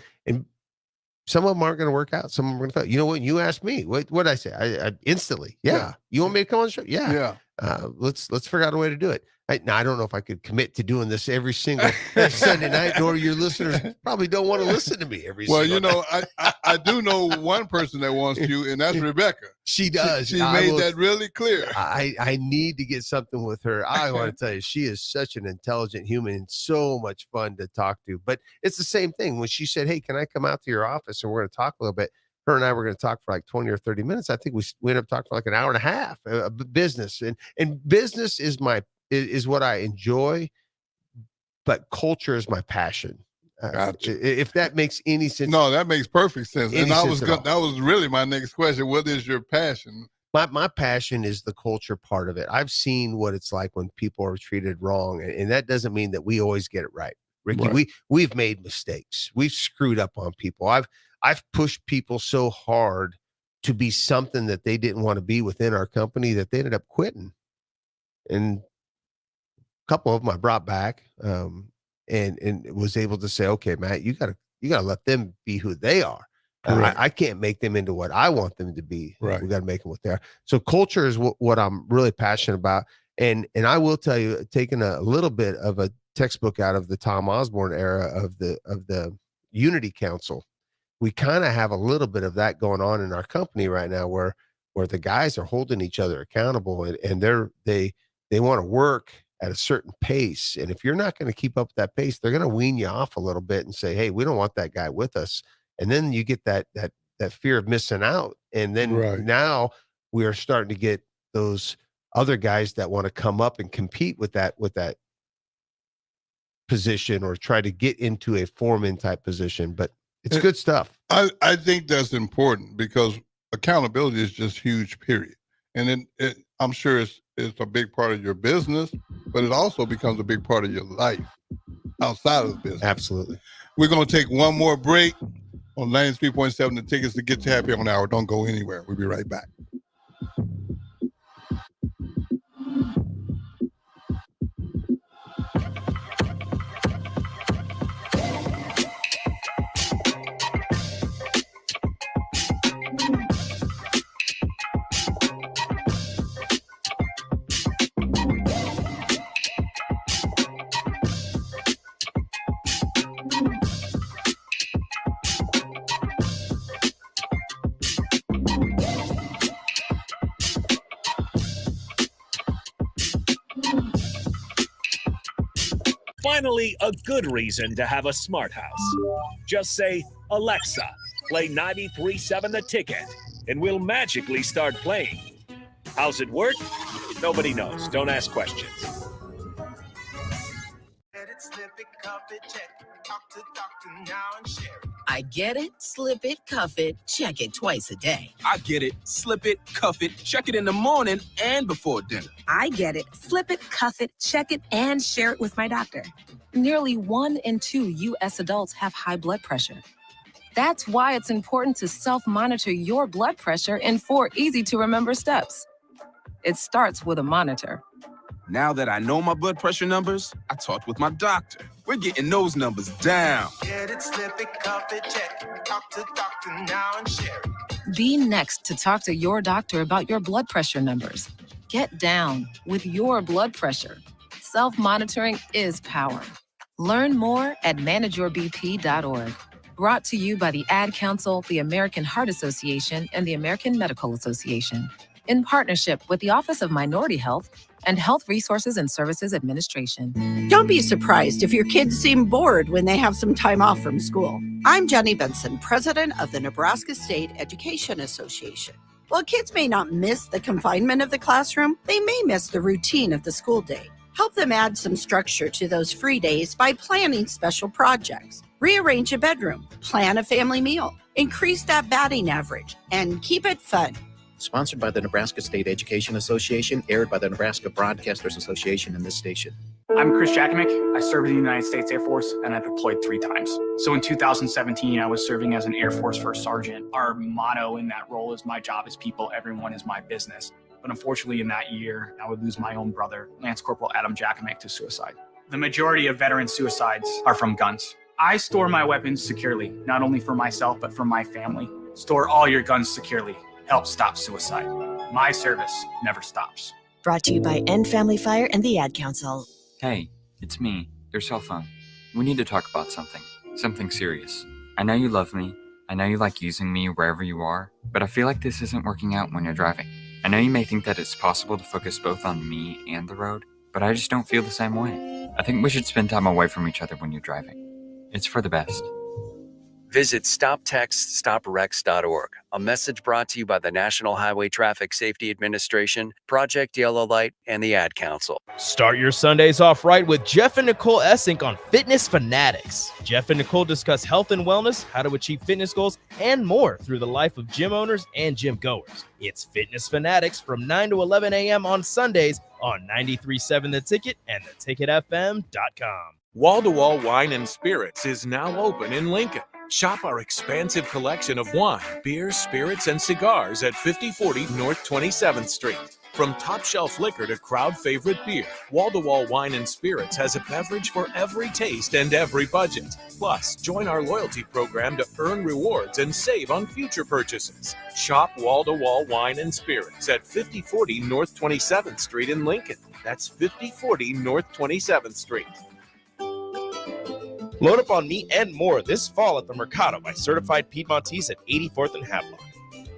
some of them aren't going to work out. Some of them are going to fail. You know what? You asked me. What did I say? I instantly. Yeah. You want me to come on the show? Yeah. Let's figure out a way to do it. Now, I don't know if I could commit to doing this every single Sunday night, nor your listeners probably don't want to listen to me every single night. I do know one person that wants you, and that's Rebecca. She does. She made that really clear. I need to get something with her. I want to tell you, she is such an intelligent human and so much fun to talk to. But it's the same thing. When she said, hey, can I come out to your office and we're going to talk a little bit? Her and I were going to talk for like 20 or 30 minutes. I think we ended up talking for like an hour and a half of business. And business is what I enjoy, but culture is my passion. Gotcha. If that makes any sense. No, that makes perfect sense. And that was really my next question. What is your passion? My passion is the culture part of it. I've seen what it's like when people are treated wrong, and that doesn't mean that we always get it right. Ricky. Right. We've made mistakes. We've screwed up on people. I've pushed people so hard to be something that they didn't want to be within our company that they ended up quitting. And a couple of them I brought back, and was able to say, okay, Matt, you gotta let them be who they are. I can't make them into what I want them to be. Right. We got to make them what they are. So culture is what I'm really passionate about. And I will tell you, taking a little bit of a textbook out of the Tom Osborne era of the Unity Council, we kind of have a little bit of that going on in our company right now, where the guys are holding each other accountable, and they want to work at a certain pace. And if you're not going to keep up with that pace, they're going to wean you off a little bit and say, hey, we don't want that guy with us. And then you get that fear of missing out. And then now we are starting to get those other guys that want to come up and compete with that position, or try to get into a foreman type position. But it's good stuff. I think that's important, because accountability is just huge, period. And then I'm sure it's a big part of your business, but it also becomes a big part of your life outside of the business. Absolutely. We're going to take one more break on 93.7 The Tickets to Get You Happy on Hour. Don't go anywhere. We'll be right back. Finally, a good reason to have a smart house. Just say, Alexa, play 93.7 The Ticket, and we'll magically start playing. How's it work? Nobody knows. Don't ask questions. I get it, slip it, cuff it, check it twice a day. I get it, slip it, cuff it, check it in the morning and before dinner. I get it, slip it, cuff it, check it, and share it with my doctor. Nearly 1 in 2 U.S. adults have high blood pressure. That's why it's important to self-monitor your blood pressure in 4 easy-to-remember steps. It starts with a monitor. Now that I know my blood pressure numbers, I talked with my doctor. We're getting those numbers down. Get it, slip it, cuff it, check it. Talk to doctor now and share it. Be next to talk to your doctor about your blood pressure numbers. Get down with your blood pressure. Self-monitoring is power. Learn more at manageyourbp.org. Brought to you by the Ad Council, the American Heart Association, and the American Medical Association, in partnership with the Office of Minority Health and Health Resources and Services Administration. Don't be surprised if your kids seem bored when they have some time off from school. I'm Jenny Benson, president of the Nebraska State Education Association. While kids may not miss the confinement of the classroom, they may miss the routine of the school day. Help them add some structure to those free days by planning special projects. Rearrange a bedroom, plan a family meal, increase that batting average, and keep it fun. Sponsored by the Nebraska State Education Association, aired by the Nebraska Broadcasters Association and this station. I'm Chris Jakimick. I served in the United States Air Force, and I deployed 3 times. So in 2017, I was serving as an Air Force First Sergeant. Our motto in that role is, my job is people, everyone is my business. But unfortunately, in that year, I would lose my own brother, Lance Corporal Adam Jakimick, to suicide. The majority of veteran suicides are from guns. I store my weapons securely, not only for myself, but for my family. Store all your guns securely. Help stop suicide. My service never stops. Brought to you by End Family Fire and the Ad Council. Hey, it's me, your cell phone. We need to talk about something serious. I know you love me. I know you like using me wherever you are, but I feel like this isn't working out when you're driving. I know you may think that it's possible to focus both on me and the road, but I just don't feel the same way. I think we should spend time away from each other when you're driving. It's for the best. Visit StopTextStopWrecks.org. A message brought to you by the National Highway Traffic Safety Administration, Project Yellow Light, and the Ad Council. Start your Sundays off right with Jeff and Nicole Essink on Fitness Fanatics. Jeff and Nicole discuss health and wellness, how to achieve fitness goals, and more through the life of gym owners and gym goers. It's Fitness Fanatics from 9 to 11 a.m. on Sundays on 93.7 The Ticket and theticketfm.com. Wall-to-Wall Wine and Spirits is now open in Lincoln. Shop our expansive collection of wine, beer, spirits, and cigars at 5040 North 27th Street. From top-shelf liquor to crowd-favorite beer, Wall-to-Wall Wine and Spirits has a beverage for every taste and every budget. Plus, join our loyalty program to earn rewards and save on future purchases. Shop Wall-to-Wall Wine and Spirits at 5040 North 27th Street in Lincoln. That's 5040 North 27th Street. Load up on meat and more this fall at the Mercado by Certified Piedmontese at 84th and Havelock.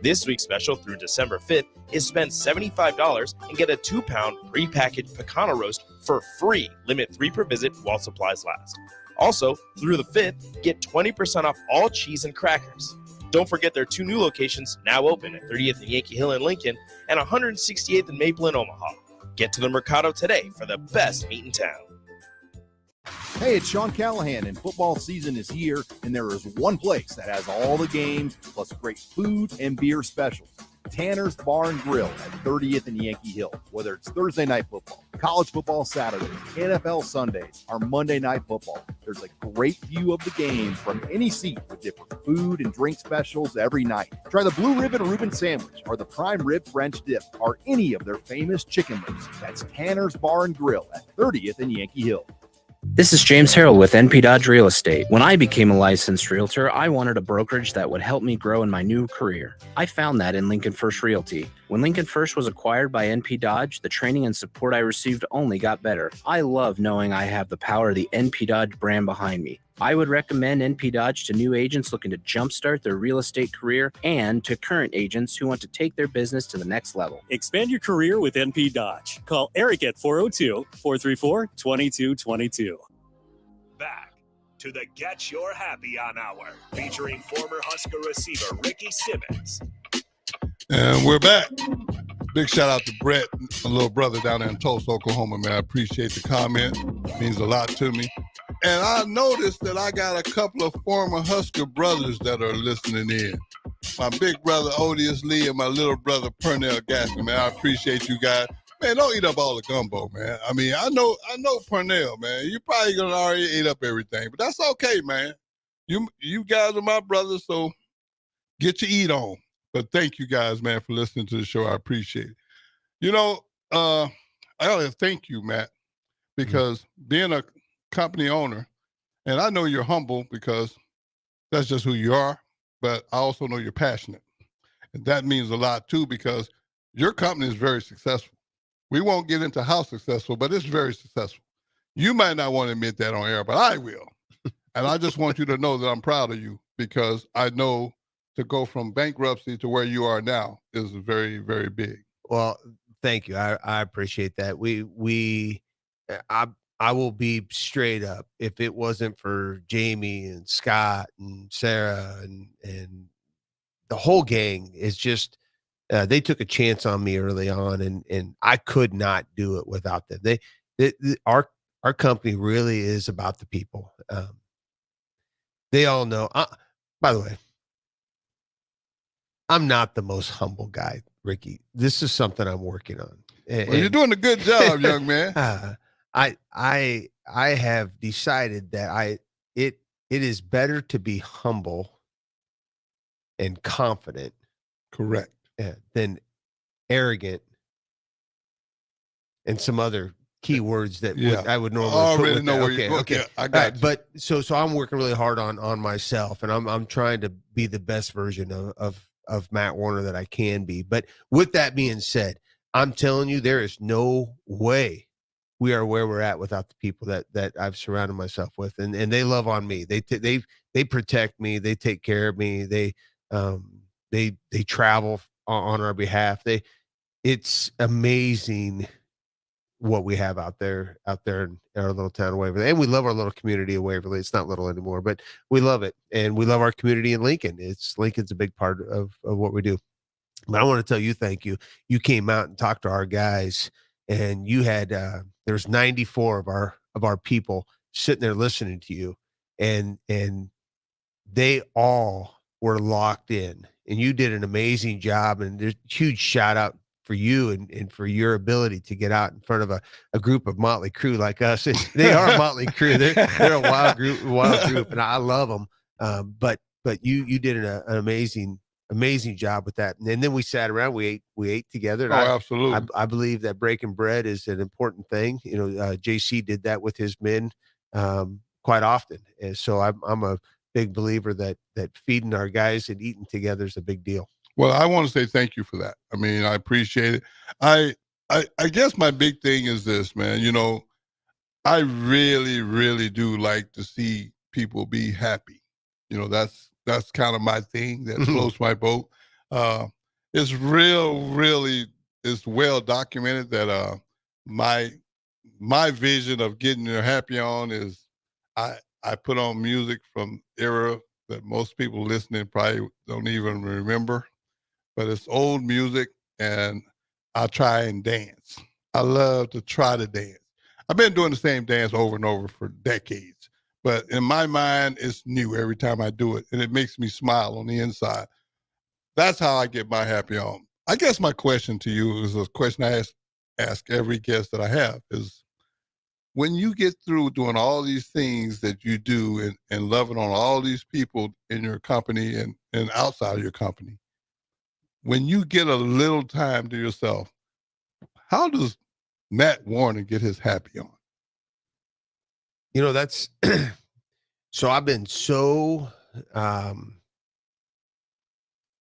This week's special through December 5th is spend $75 and get a 2-pound prepackaged pecano roast for free. Limit 3 per visit while supplies last. Also, through the 5th, get 20% off all cheese and crackers. Don't forget their 2 new locations now open at 30th and Yankee Hill in Lincoln and 168th and Maple in Omaha. Get to the Mercado today for the best meat in town. Hey, it's Sean Callahan, and football season is here, and there is one place that has all the games, plus great food and beer specials. Tanner's Bar and Grill at 30th and Yankee Hill. Whether it's Thursday night football, college football Saturdays, NFL Sundays, or Monday night football, there's a great view of the game from any seat with different food and drink specials every night. Try the Blue Ribbon Reuben Sandwich or the Prime Rib French Dip or any of their famous chicken lips. That's Tanner's Bar and Grill at 30th and Yankee Hill. This is James Harrell with NP Dodge Real Estate. When I became a licensed realtor, I wanted a brokerage that would help me grow in my new career. I found that in Lincoln First Realty. When Lincoln First was acquired by NP Dodge, the training and support I received only got better. I love knowing I have the power of the NP Dodge brand behind me. I would recommend NP Dodge to new agents looking to jumpstart their real estate career and to current agents who want to take their business to the next level. Expand your career with NP Dodge. Call Eric at 402-434-2222. Back to the Get Your Happy On Hour, featuring former Husker receiver Ricky Simmons. And we're back. Big shout out to Brett, my little brother down there in Tulsa, Oklahoma, man. I appreciate the comment. It means a lot to me. And I noticed that I got a couple of former Husker brothers that are listening in. My big brother, Odious Lee, and my little brother, Pernell Gaskin, man. I appreciate you guys. Man, don't eat up all the gumbo, man. I mean, I know Pernell, man. You probably gonna already eat up everything, but that's okay, man. You guys are my brothers, so get your eat on. But thank you guys, man, for listening to the show. I appreciate it. You know, I gotta thank you, Matt, because being a company owner, and I know you're humble because that's just who you are, but I also know you're passionate. And that means a lot too, because your company is very successful. We won't get into how successful, but it's very successful. You might not want to admit that on air, but I will. And I just want you to know that I'm proud of you, because I know to go from bankruptcy to where you are now is very, very big. Well, thank you. I appreciate that. I will be straight up. If it wasn't for Jamie and Scott and Sarah and the whole gang, is just they took a chance on me early on, and I could not do it without them. Our company really is about the people. They all know. By the way, I'm not the most humble guy, Ricky. This is something I'm working on. Well, you're doing a good job, young man. I have decided that it is better to be humble and confident, correct, than arrogant and some other key words that I would normally put with that. Okay. Yeah, I got you. But so I'm working really hard on myself, and I'm trying to be the best version of Matt Warner that I can be. But with that being said, I'm telling you, there is no way we are where we're at without the people that I've surrounded myself with, and they love on me. They protect me. They take care of me. They travel on our behalf. It's amazing what we have out there in our little town of Waverly. And we love our little community of Waverly. It's not little anymore, but we love it. And we love our community in Lincoln. Lincoln's a big part of what we do. But I want to tell you, thank you. You came out and talked to our guys, and you had there's 94 of our people sitting there listening to you, and they all were locked in, and you did an amazing job. And there's a huge shout out for you and for your ability to get out in front of a group of motley crew like us. They are a motley crew. They're a wild group, and I love them. But you did an amazing job with that. And then we sat around, we ate together. And absolutely. I believe that breaking bread is an important thing. JC did that with his men quite often. And so I'm a big believer that feeding our guys and eating together is a big deal. Well, I want to say thank you for that. I mean, I appreciate it. I guess my big thing is this, man. I really, really do like to see people be happy. That's kind of my thing that floats my boat. It's really well documented that my vision of getting you happy on is I put on music from era that most people listening probably don't even remember, but it's old music, and I try and dance. I love to try to dance. I've been doing the same dance over and over for decades. But in my mind, it's new every time I do it, and it makes me smile on the inside. That's how I get my happy on. I guess my question to you is a question I ask every guest that I have is, when you get through doing all these things that you do and loving on all these people in your company and outside of your company, when you get a little time to yourself, how does Matt Warner get his happy on? That's so I've been so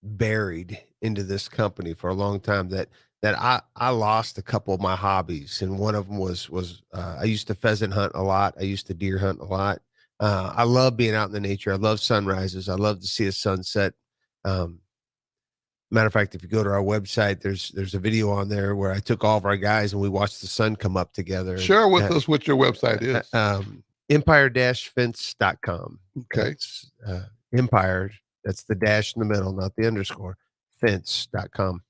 buried into this company for a long time that I lost a couple of my hobbies, and one of them was I used to pheasant hunt a lot. I used to deer hunt a lot. I love being out in the nature. I love sunrises. I love to see a sunset. Matter of fact, if you go to our website, there's a video on there where I took all of our guys and we watched the sun come up together. Share with us what your website is. Empire-fence.com. Okay. It's, Empire, that's the dash in the middle, not the underscore, fence.com.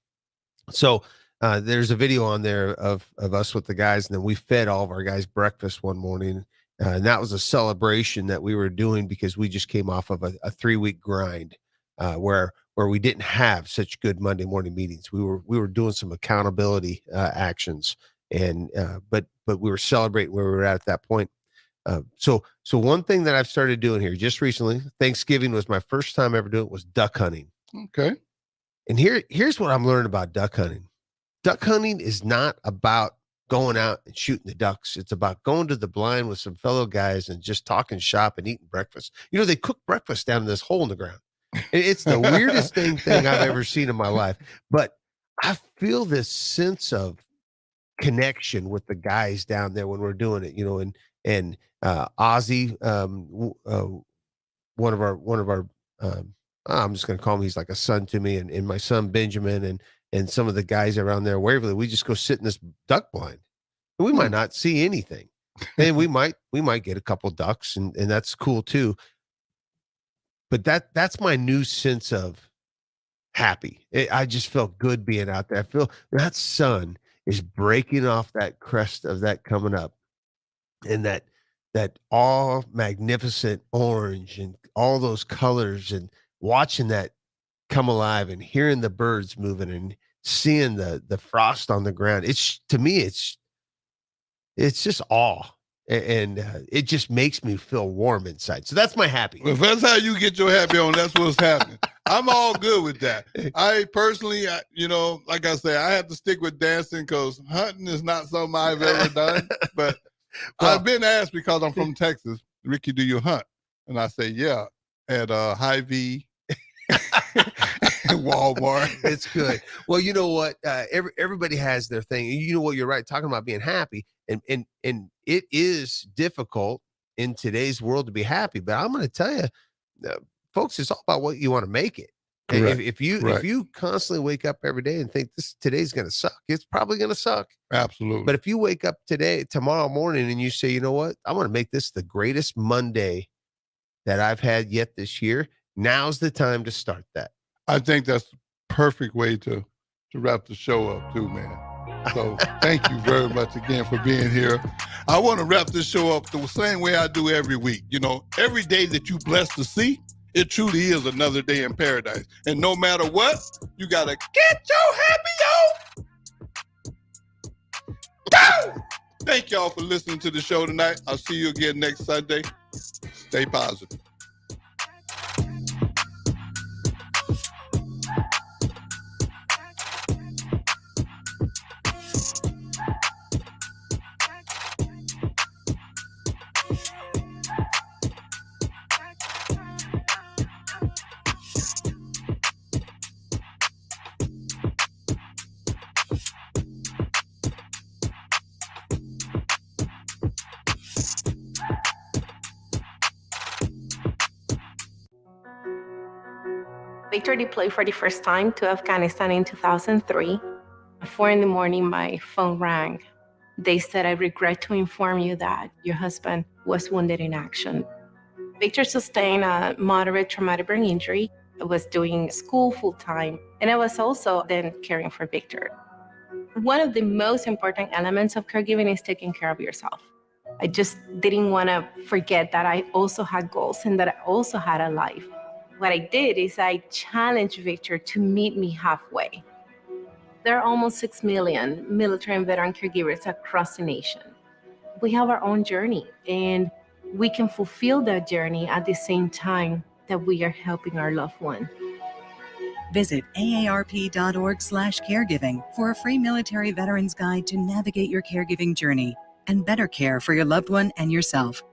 So there's a video on there of us with the guys, and then we fed all of our guys breakfast one morning. And that was a celebration that we were doing because we just came off of a 3-week grind where we didn't have such good Monday morning meetings. We were doing some accountability actions, and but we were celebrating where we were at that point. So one thing that I've started doing here just recently, Thanksgiving was my first time ever doing it, was duck hunting. Okay. And here's what I'm learning about duck hunting. Duck hunting is not about going out and shooting the ducks. It's about going to the blind with some fellow guys and just talking shop and eating breakfast. They cook breakfast down in this hole in the ground. It's the weirdest thing I've ever seen in my life. But I feel this sense of connection with the guys down there when we're doing it, and Ozzy, one of our I'm just going to call him, he's like a son to me, and my son Benjamin and some of the guys around there, Waverly, we just go sit in this duck blind. And we might not see anything. And we might get a couple ducks, and that's cool too. But that's my new sense of happy. I just felt good being out there. I feel that sun is breaking off that crest of that coming up, and that all magnificent orange and all those colors, and watching that come alive and hearing the birds moving and seeing the frost on the ground. To me, it's just awe. And it just makes me feel warm inside. So that's my happy. Well, if that's how you get your happy on, that's what's happening. I'm all good with that. I personally, like I say, I have to stick with dancing because hunting is not something I've ever done. But I've been asked, because I'm from Texas, Ricky, do you hunt? And I say, yeah, at Hy-Vee, Walmart. It's good. Well, you know what? Everybody has their thing. You know what? You're right. Talking about being happy, and it is difficult in today's world to be happy. But I'm going to tell you, folks, it's all about what you want to make it. If you constantly wake up every day and think today's going to suck, it's probably going to suck. Absolutely. But if you wake up tomorrow morning, and you say, you know what, I want to make this the greatest Monday that I've had yet this year, now's the time to start that. I think that's the perfect way to wrap the show up too, man. So thank you very much again for being here. I want to wrap this show up the same way I do every week. You know, every day that you blessed to see, it truly is another day in paradise. And no matter what, you got to get your happy on. Go! Thank y'all for listening to the show tonight. I'll see you again next Sunday. Stay positive. Victor deployed for the first time to Afghanistan in 2003. At 4 a.m, my phone rang. They said, "I regret to inform you that your husband was wounded in action." Victor sustained a moderate traumatic brain injury. I was doing school full-time, and I was also then caring for Victor. One of the most important elements of caregiving is taking care of yourself. I just didn't want to forget that I also had goals and that I also had a life. What I did is I challenged Victor to meet me halfway. There are almost 6 million military and veteran caregivers across the nation. We have our own journey, and we can fulfill that journey at the same time that we are helping our loved one. Visit aarp.org/caregiving for a free military veterans guide to navigate your caregiving journey and better care for your loved one and yourself.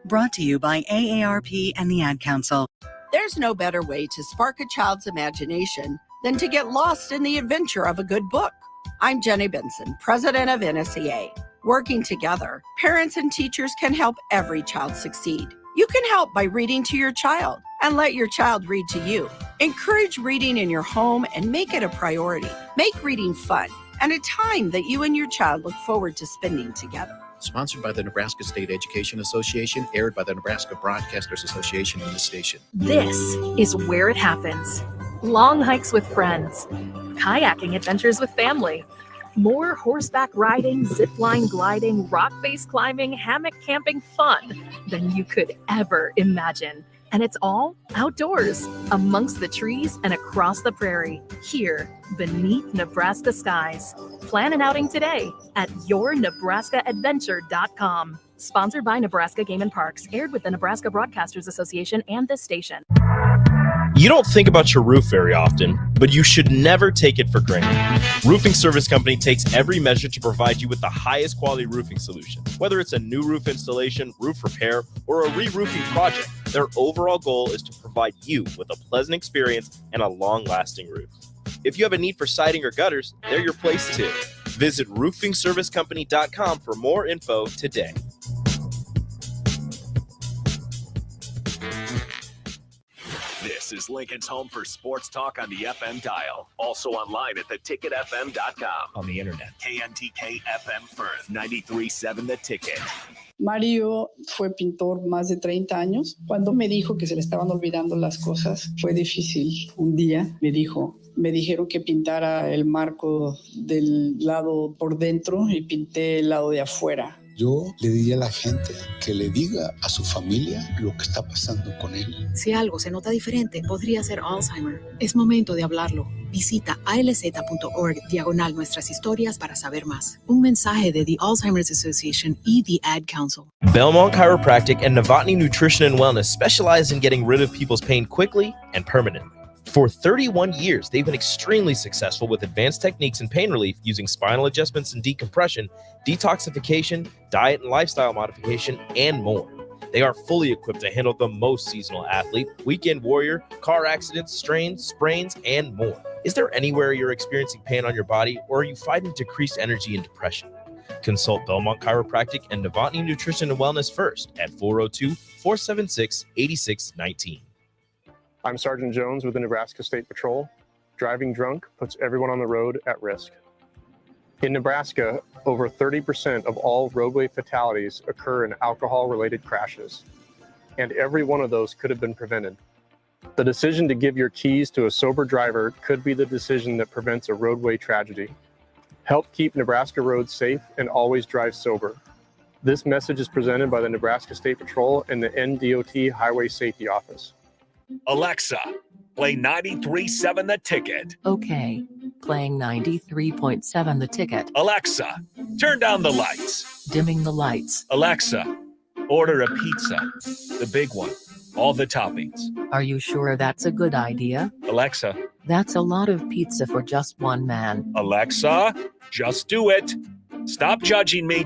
Brought to you by AARP and the Ad Council. There's no better way to spark a child's imagination than to get lost in the adventure of a good book. I'm Jenny Benson, president of NSEA. Working together, parents and teachers can help every child succeed. You can help by reading to your child and let your child read to you. Encourage reading in your home and make it a priority. Make reading fun and a time that you and your child look forward to spending together. Sponsored by the Nebraska State Education Association, aired by the Nebraska Broadcasters Association in this station. This is where it happens. Long hikes with friends, kayaking adventures with family, more horseback riding, zipline gliding, rock face climbing, hammock camping fun than you could ever imagine. And it's all outdoors, amongst the trees and across the prairie, here beneath Nebraska skies. Plan an outing today at yournebraskaadventure.com. Sponsored by Nebraska Game and Parks, aired with the Nebraska Broadcasters Association and this station. You don't think about your roof very often, but you should never take it for granted. Roofing Service Company takes every measure to provide you with the highest quality roofing solution. Whether it's a new roof installation, roof repair, or a re-roofing project, their overall goal is to provide you with a pleasant experience and a long-lasting roof. If you have a need for siding or gutters, they're your place too. Visit roofingservicecompany.com for more info today. This is Lincoln's home for sports talk on the FM dial. Also online at theticketfm.com. On the internet, KNTK FM Firth, 93.7 The Ticket. Mario fue pintor más de 30 años. Cuando me dijo que se le estaban olvidando las cosas, fue difícil. Un día me dijeron que pintara el marco del lado por dentro y pinté el lado de afuera. Yo le diría a la gente que le diga a su familia lo que está pasando con él. Si algo se nota diferente, podría ser Alzheimer. Es momento de hablarlo. Visita alz.org/nuestras historias para saber más. Un mensaje de The Alzheimer's Association y The Ad Council. Belmont Chiropractic and Novotny Nutrition and Wellness specialize in getting rid of people's pain quickly and permanently. For 31 years, they've been extremely successful with advanced techniques in pain relief using spinal adjustments and decompression, detoxification, diet and lifestyle modification, and more. They are fully equipped to handle the most seasonal athlete, weekend warrior, car accidents, strains, sprains, and more. Is there anywhere you're experiencing pain on your body, or are you fighting decreased energy and depression? Consult Belmont Chiropractic and Novotny Nutrition and Wellness first at 402-476-8619. I'm Sergeant Jones with the Nebraska State Patrol. Driving drunk puts everyone on the road at risk. In Nebraska, over 30% of all roadway fatalities occur in alcohol-related crashes, and every one of those could have been prevented. The decision to give your keys to a sober driver could be the decision that prevents a roadway tragedy. Help keep Nebraska roads safe and always drive sober. This message is presented by the Nebraska State Patrol and the NDOT Highway Safety Office. Alexa, play 93.7 The Ticket. Okay, playing 93.7 The Ticket. Alexa, turn down the lights. Dimming the lights. Alexa, order a pizza, the big one, all the toppings. Are you sure that's a good idea? Alexa. That's a lot of pizza for just one man. Alexa, just do it. Stop judging me.